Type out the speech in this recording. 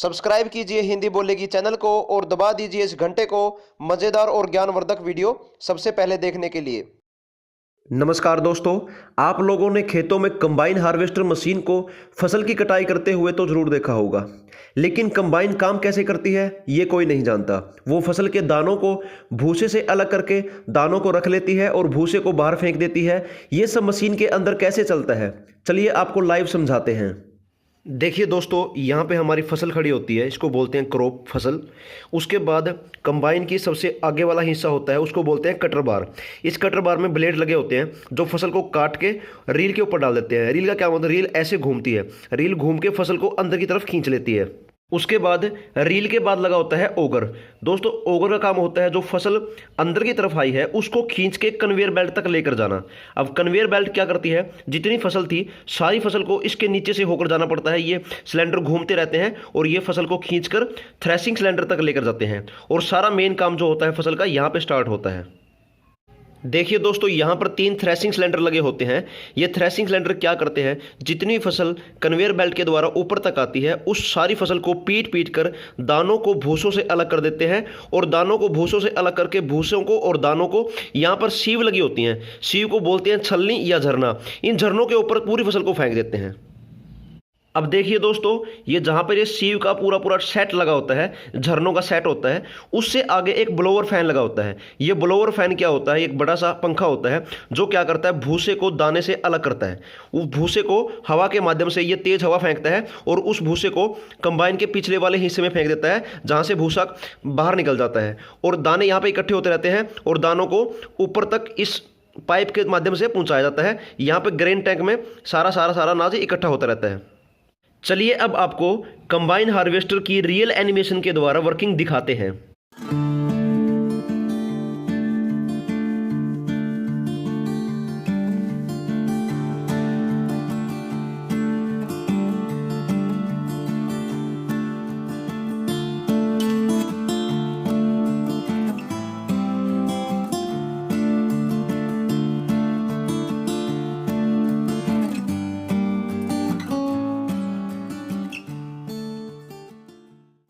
Subscribe कीजिए हिंदी बोलेगी channel को और दबा दीजिए इस घंटे को मजेदार और ज्ञानवर्धक वीडियो सबसे पहले देखने के लिए। नमस्कार दोस्तों, आप लोगों ने खेतों में कंबाइन हार्वेस्टर मशीन को फसल की कटाई करते हुए तो जरूर देखा होगा, लेकिन कंबाइन काम कैसे करती है ये कोई नहीं जानता। वो फसल के दानों को भूसे से अलग करके दानों को रख लेती है और भूसे को बाहर फेंक देती है। ये सब मशीन के अंदर कैसे चलता है, चलिए आपको लाइव समझाते हैं। देखिए दोस्तों, यहाँ पे हमारी फसल खड़ी होती है, इसको बोलते हैं क्रॉप फसल। उसके बाद कंबाइन की सबसे आगे वाला हिस्सा होता है, उसको बोलते हैं कटर बार। इस कटर बार में ब्लेड लगे होते हैं जो फसल को काट के रील के ऊपर डाल देते हैं। रील का क्या मतलब, रील ऐसे घूमती है, रील घूम के फसल को अंदर की तरफ खींच लेती है। उसके बाद रील के बाद लगा होता है ओगर। दोस्तों, ओगर का काम होता है जो फसल अंदर की तरफ आई है उसको खींच के कन्वेयर बेल्ट तक लेकर जाना। अब कन्वेयर बेल्ट क्या करती है, जितनी फसल थी सारी फसल को इसके नीचे से होकर जाना पड़ता है। ये सिलेंडर घूमते रहते हैं और ये फसल को खींचकर थ्रेसिंग सिलेंडर तक लेकर जाते हैं और सारा मेन काम जो होता है फसल का यहाँ पे स्टार्ट होता है। देखिए दोस्तों, यहाँ पर 3 थ्रेसिंग सिलेंडर लगे होते हैं। ये थ्रेसिंग सिलेंडर क्या करते हैं, जितनी फसल कन्वेयर बेल्ट के द्वारा ऊपर तक आती है उस सारी फसल को पीट पीट कर दानों को भूसों से अलग कर देते हैं और दानों को भूसों से अलग करके भूसों को और दानों को, यहाँ पर सीव लगी होती हैं, सीव को बोलते हैं छलनी या झरना, इन झरनों के ऊपर पूरी फसल को फेंक देते हैं। अब देखिए दोस्तों, ये जहाँ पर ये सीव का पूरा पूरा सेट लगा होता है, झरनों का सेट होता है, उससे आगे एक ब्लोअर फैन लगा होता है। ये ब्लोअर फैन क्या होता है, एक बड़ा सा पंखा होता है जो क्या करता है, भूसे को दाने से अलग करता है। उस भूसे को हवा के माध्यम से ये तेज हवा फेंकता है और उस भूसे को कंबाइन के पिछले वाले हिस्से में फेंक देता है जहाँ से भूसा बाहर निकल जाता है और दाने यहाँ पर इकट्ठे होते रहते हैं और दानों को ऊपर तक इस पाइप के माध्यम से पहुँचाया जाता है। यहाँ पर ग्रेन टैंक में सारा अनाज इकट्ठा होता रहता है। चलिए अब आपको कंबाइन हार्वेस्टर की रियल एनिमेशन के द्वारा वर्किंग दिखाते हैं।